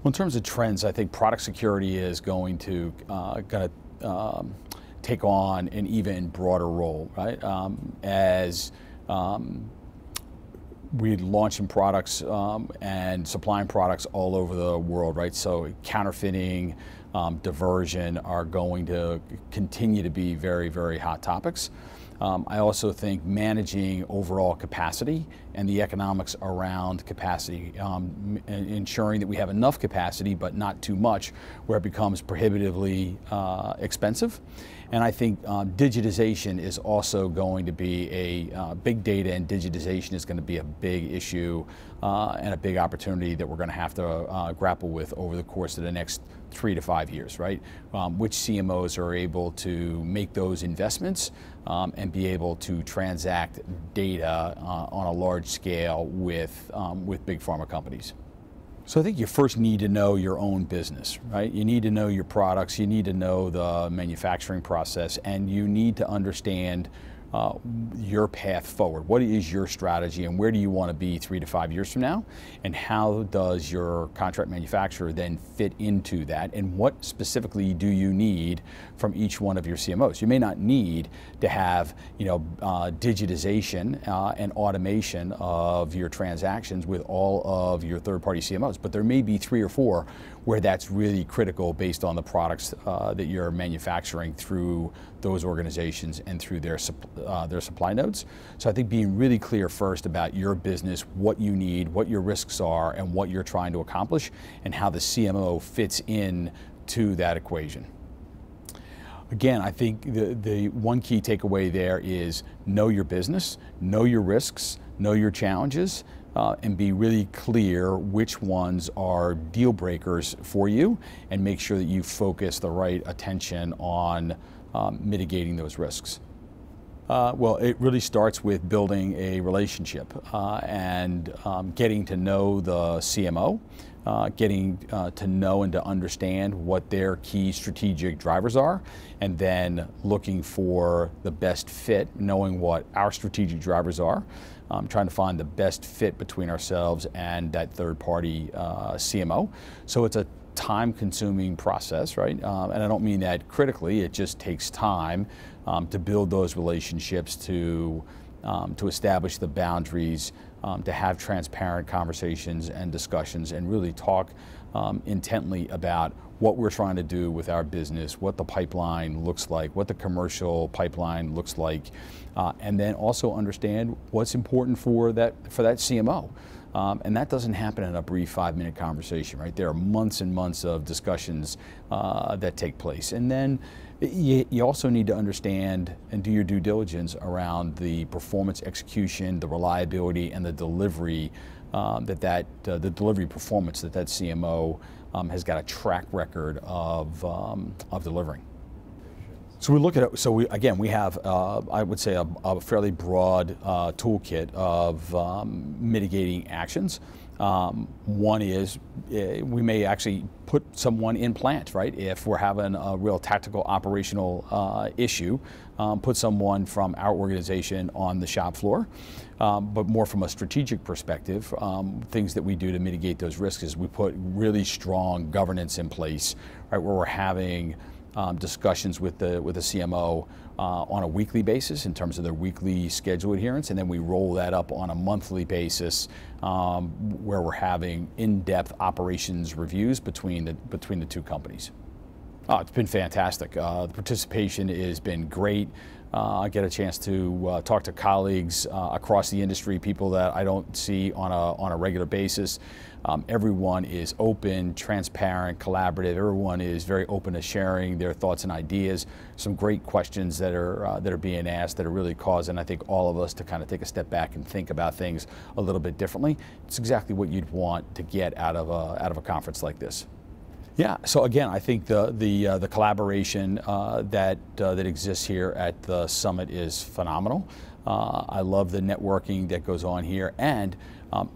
Well, in terms of trends, I think product security is going to take on an even broader role, right? As we're launching products and supplying products all over the world, right? So counterfeiting, diversion are going to continue to be very, very hot topics. I also think managing overall capacity and the economics around capacity, ensuring that we have enough capacity but not too much where it becomes prohibitively expensive. And I think digitization is also going to be big data, and digitization is going to be a big issue and a big opportunity that we're going to have to grapple with over the course of the next 3 to 5 years, right? Which CMOs are able to make those investments and be able to transact data on a large scale with big pharma companies. So I think you first need to know your own business, right? You need to know your products, you need to know the manufacturing process, and you need to understand your path forward. What is your strategy and where do you want to be 3 to 5 years from now? And how does your contract manufacturer then fit into that? And what specifically do you need from each one of your CMOs? You may not need to have, digitization and automation of your transactions with all of your third-party CMOs, but there may be 3 or 4 where that's really critical based on the products that you're manufacturing through those organizations and through their supply nodes. So I think being really clear first about your business, what you need, what your risks are, and what you're trying to accomplish, and how the CMO fits in to that equation. Again, I think the one key takeaway there is know your business, know your risks, know your challenges, and be really clear which ones are deal breakers for you, and make sure that you focus the right attention on mitigating those risks. Well, it really starts with building a relationship and getting to know the CMO, getting to know and to understand what their key strategic drivers are, and then looking for the best fit, knowing what our strategic drivers are, trying to find the best fit between ourselves and that third-party CMO. So it's a time-consuming process, right? And I don't mean that critically. It just takes time to build those relationships, to establish the boundaries, to have transparent conversations and discussions, and really talk intently about what we're trying to do with our business, what the pipeline looks like, what the commercial pipeline looks like, and then also understand what's important for that CMO. And that doesn't happen in a brief 5-minute conversation, right? There are months and months of discussions that take place. And then you also need to understand and do your due diligence around the performance execution, the reliability, and the delivery, the delivery performance that CMO has got a track record of delivering. So we look at it. So we have, I would say, a fairly broad toolkit of mitigating actions. One is we may actually put someone in plant, right? If we're having a real tactical operational issue, put someone from our organization on the shop floor. But more from a strategic perspective, things that we do to mitigate those risks is we put really strong governance in place, right, where we're having discussions with the CMO on a weekly basis in terms of their weekly schedule adherence, and then we roll that up on a monthly basis where we're having in-depth operations reviews between the two companies. Oh, it's been fantastic. The participation has been great. I get a chance to talk to colleagues across the industry, people that I don't see on a regular basis. Everyone is open, transparent, collaborative. Everyone is very open to sharing their thoughts and ideas. Some great questions that are being asked that are really causing, I think, all of us to kind of take a step back and think about things a little bit differently. It's exactly what you'd want to get out of a conference like this. Yeah, so again, I think the collaboration that exists here at the summit is phenomenal. I love the networking that goes on here, and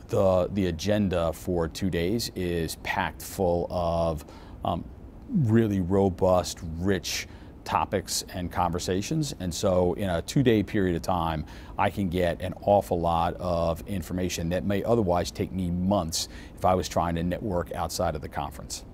the agenda for 2 days is packed full of really robust, rich topics and conversations. And so in a 2-day period of time, I can get an awful lot of information that may otherwise take me months if I was trying to network outside of the conference.